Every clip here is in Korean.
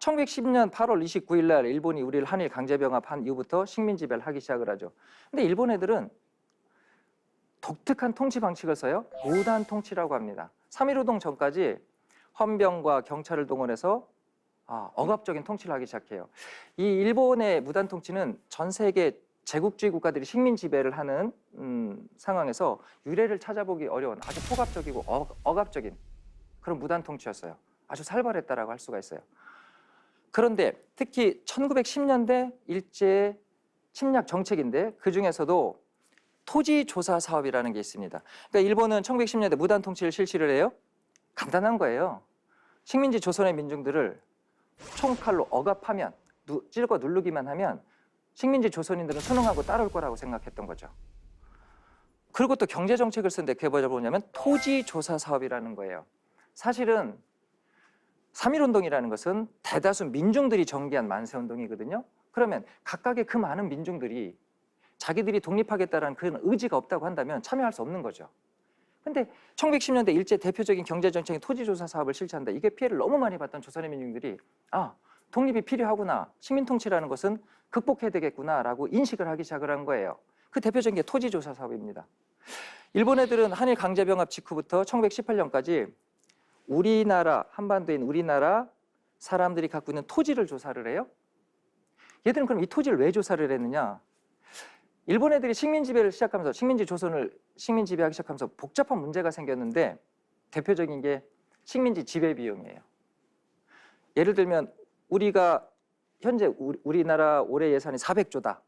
1910년 8월 29일 날 일본이 우리를 한일 강제병합한 이후부터 식민 지배를 하기 시작을 하죠. 근데 일본 애들은 독특한 통치 방식을 써요. 무단 통치라고 합니다. 3.1운동 전까지 헌병과 경찰을 동원해서 억압적인 통치를 하기 시작해요. 이 일본의 무단 통치는 전 세계 제국주의 국가들이 식민 지배를 하는 상황에서 유례를 찾아보기 어려운 아주 폭압적이고 억압적인 그런 무단 통치였어요. 아주 살벌했다라고 할 수가 있어요. 그런데 특히 1910년대 일제 침략 정책인데 그 중에서도 토지 조사 사업이라는 게 있습니다. 그러니까 일본은 1910년대 무단 통치를 실시를 해요. 간단한 거예요. 식민지 조선의 민중들을 총칼로 억압하면, 찔거 누르기만 하면 식민지 조선인들은 순응하고 따를 거라고 생각했던 거죠. 그리고 또 경제 정책을 쓰는데 그게 뭐냐면 토지 조사 사업이라는 거예요. 사실은 3.1운동이라는 것은 대다수 민중들이 전개한 만세운동이거든요. 그러면 각각의 그 많은 민중들이 자기들이 독립하겠다는 그런 의지가 없다고 한다면 참여할 수 없는 거죠. 근데 1910년대 일제 대표적인 경제정책인 토지조사 사업을 실시한다. 이게 피해를 너무 많이 봤던 조선의 민중들이 독립이 필요하구나. 식민통치라는 것은 극복해야 되겠구나라고 인식을 하기 시작을 한 거예요. 그 대표적인 게 토지조사 사업입니다. 일본 애들은 한일 강제병합 직후부터 1918년까지 우리나라, 한반도인 우리나라 사람들이 갖고 있는 토지를 조사를 해요. 얘들은 그럼 이 토지를 왜 조사를 했느냐? 일본 애들이 식민 지배를 시작하면서 식민지 조선을 식민 지배하기 시작하면서 복잡한 문제가 생겼는데 대표적인 게 식민지 지배 비용이에요. 예를 들면 우리가 현재 우리나라 올해 예산이 400조다.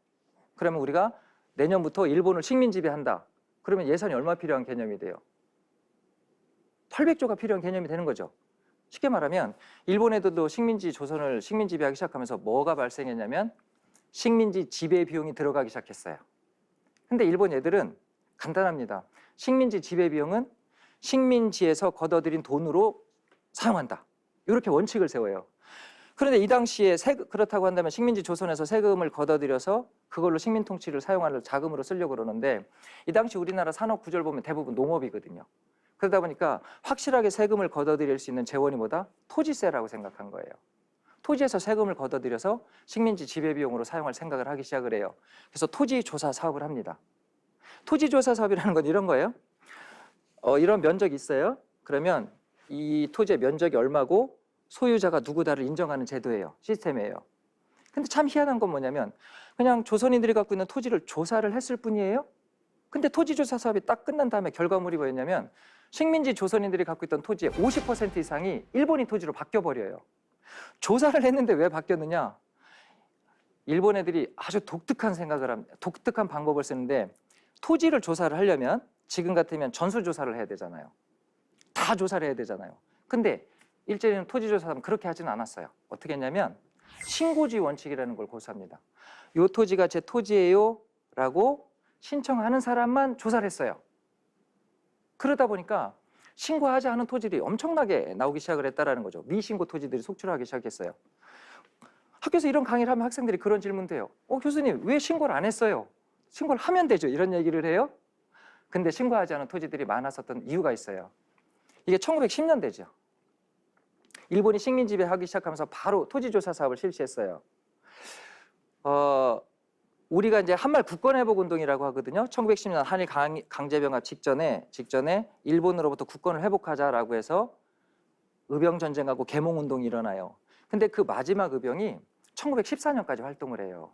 그러면 우리가 내년부터 일본을 식민 지배한다. 그러면 예산이 얼마 필요한 개념이 돼요? 800조가 필요한 개념이 되는 거죠. 쉽게 말하면 일본 애들도 식민지 조선을 식민 지배하기 시작하면서 뭐가 발생했냐면 식민지 지배 비용이 들어가기 시작했어요. 근데 일본 애들은 간단합니다. 식민지 지배 비용은 식민지에서 걷어들인 돈으로 사용한다. 이렇게 원칙을 세워요. 그런데 이 당시에 그렇다고 한다면 식민지 조선에서 세금을 걷어들여서 그걸로 식민 통치를 사용하는 자금으로 쓰려고 그러는데 이 당시 우리나라 산업 구조를 보면 대부분 농업이거든요. 그러다 보니까 확실하게 세금을 걷어들일 수 있는 재원이 뭐다? 토지세라고 생각한 거예요. 토지에서 세금을 걷어들여서 식민지 지배 비용으로 사용할 생각을 하기 시작을 해요. 그래서 토지 조사 사업을 합니다. 토지 조사 사업이라는 건 이런 거예요. 이런 면적이 있어요. 그러면 이 토지의 면적이 얼마고 소유자가 누구다를 인정하는 제도예요. 시스템이에요. 근데 참 희한한 건 뭐냐면 그냥 조선인들이 갖고 있는 토지를 조사를 했을 뿐이에요. 근데 토지 조사 사업이 딱 끝난 다음에 결과물이 뭐였냐면 식민지 조선인들이 갖고 있던 토지의 50% 이상이 일본인 토지로 바뀌어버려요. 조사를 했는데 왜 바뀌었느냐? 일본 애들이 아주 독특한 생각을 합니다. 독특한 방법을 쓰는데 토지를 조사를 하려면 지금 같으면 전수조사를 해야 되잖아요. 다 조사를 해야 되잖아요. 근데 일제는 토지조사하면 그렇게 하지는 않았어요. 어떻게 했냐면 신고지 원칙이라는 걸 고수합니다. 이 토지가 제 토지예요 라고 신청하는 사람만 조사를 했어요. 그러다 보니까 신고하지 않은 토지들이 엄청나게 나오기 시작을 했다는 거죠. 미신고 토지들이 속출하기 시작했어요. 학교에서 이런 강의를 하면 학생들이 그런 질문도 해요. 교수님 왜 신고를 안 했어요? 신고를 하면 되죠. 이런 얘기를 해요. 근데 신고하지 않은 토지들이 많았었던 이유가 있어요. 이게 1910년대죠. 일본이 식민 지배하기 시작하면서 바로 토지조사 사업을 실시했어요. 우리가 이제 한말 국권회복 운동이라고 하거든요. 1910년 한일 강제병합 직전에 일본으로부터 국권을 회복하자라고 해서 의병 전쟁하고 계몽 운동이 일어나요. 근데 그 마지막 의병이 1914년까지 활동을 해요.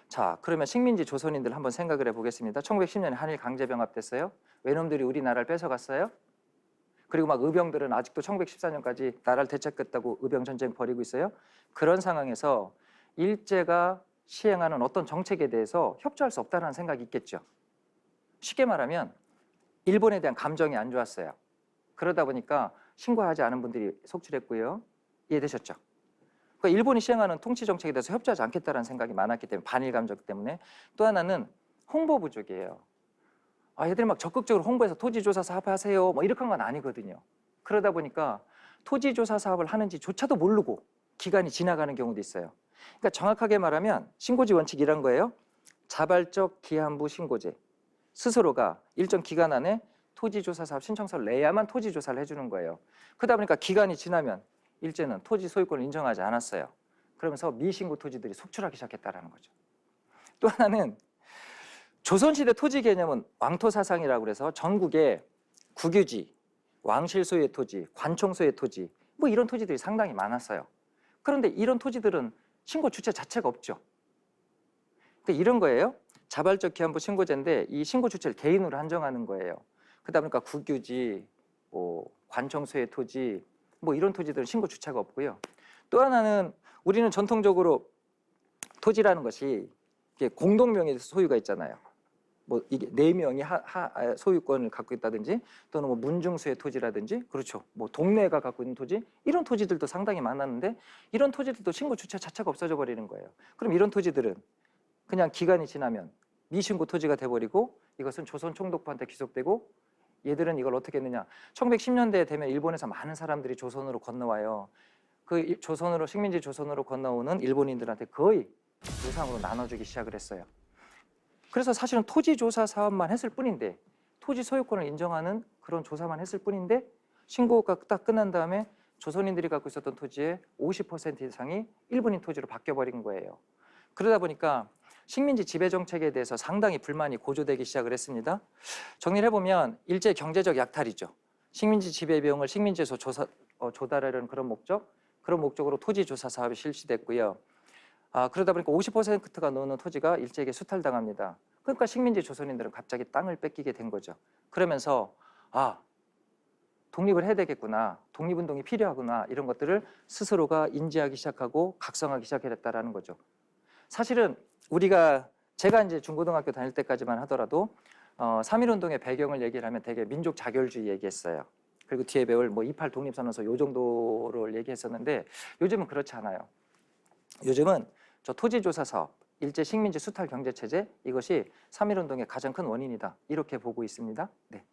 자, 그러면 식민지 조선인들 한번 생각을 해보겠습니다. 1910년에 한일 강제병합 됐어요. 외놈들이 우리나라를 뺏어갔어요. 그리고 막 의병들은 아직도 1914년까지 나라를 되찾겠다고 의병 전쟁 벌이고 있어요. 그런 상황에서 일제가 시행하는 어떤 정책에 대해서 협조할 수 없다는 생각이 있겠죠. 쉽게 말하면 일본에 대한 감정이 안 좋았어요. 그러다 보니까 신고하지 않은 분들이 속출했고요. 이해되셨죠? 그러니까 일본이 시행하는 통치 정책에 대해서 협조하지 않겠다는 생각이 많았기 때문에 반일 감정 때문에. 또 하나는 홍보 부족이에요. 얘들이 막 적극적으로 홍보해서 토지조사 사업하세요 뭐 이렇게 한 건 아니거든요. 그러다 보니까 토지조사 사업을 하는지조차도 모르고 기간이 지나가는 경우도 있어요. 그러니까 정확하게 말하면 신고지 원칙 이런 거예요. 자발적 기한부 신고제. 스스로가 일정 기간 안에 토지조사 사업 신청서를 내야만 토지조사를 해주는 거예요. 그러다 보니까 기간이 지나면 일제는 토지 소유권을 인정하지 않았어요. 그러면서 미신고 토지들이 속출하기 시작했다라는 거죠. 또 하나는 조선시대 토지 개념은 왕토 사상이라고 해서 전국에 국유지, 왕실 소유의 토지, 관청 소유의 토지 뭐 이런 토지들이 상당히 많았어요. 그런데 이런 토지들은 신고 주체 자체가 없죠. 그러니까 이런 거예요. 자발적 기한부 신고제인데 이 신고 주체를 개인으로 한정하는 거예요. 그러다 보니까 국유지, 뭐 관청 소유의 토지 뭐 이런 토지들은 신고 주체가 없고요. 또 하나는 우리는 전통적으로 토지라는 것이 공동명의 소유가 있잖아요. 뭐 이게 4명이 소유권을 갖고 있다든지 또는 뭐 문중수의 토지라든지 그렇죠. 뭐 동네가 갖고 있는 토지 이런 토지들도 상당히 많았는데 이런 토지들도 신고 주체 자체가 없어져 버리는 거예요. 그럼 이런 토지들은 그냥 기간이 지나면 미신고 토지가 돼버리고 이것은 조선 총독부한테 귀속되고 얘들은 이걸 어떻게 했느냐. 1910년대에 되면 일본에서 많은 사람들이 조선으로 건너와요. 그 조선으로 식민지 조선으로 건너오는 일본인들한테 거의 무상으로 나눠주기 시작을 했어요. 그래서 사실은 토지 조사 사업만 했을 뿐인데 토지 소유권을 인정하는 그런 조사만 했을 뿐인데 신고가 딱 끝난 다음에 조선인들이 갖고 있었던 토지의 50% 이상이 일본인 토지로 바뀌어버린 거예요. 그러다 보니까 식민지 지배 정책에 대해서 상당히 불만이 고조되기 시작을 했습니다. 정리를 해보면 일제 경제적 약탈이죠. 식민지 지배 비용을 식민지에서 조달하려는 그런 목적으로 토지 조사 사업이 실시됐고요. 그러다 보니까 50%가 넘는 토지가 일제에게 수탈당합니다. 그러니까 식민지 조선인들은 갑자기 땅을 뺏기게 된 거죠. 그러면서 독립을 해야 되겠구나, 독립운동이 필요하구나 이런 것들을 스스로가 인지하기 시작하고 각성하기 시작했다라는 거죠. 사실은 제가 이제 중고등학교 다닐 때까지만 하더라도 3.1운동의 배경을 얘기를 하면 되게 민족 자결주의 얘기했어요. 그리고 뒤에 배울 뭐 28 독립선언서 요 정도를 얘기했었는데 요즘은 그렇지 않아요. 요즘은 저 토지조사 사업, 일제 식민지 수탈 경제체제 이것이 3.1운동의 가장 큰 원인이다 이렇게 보고 있습니다. 네.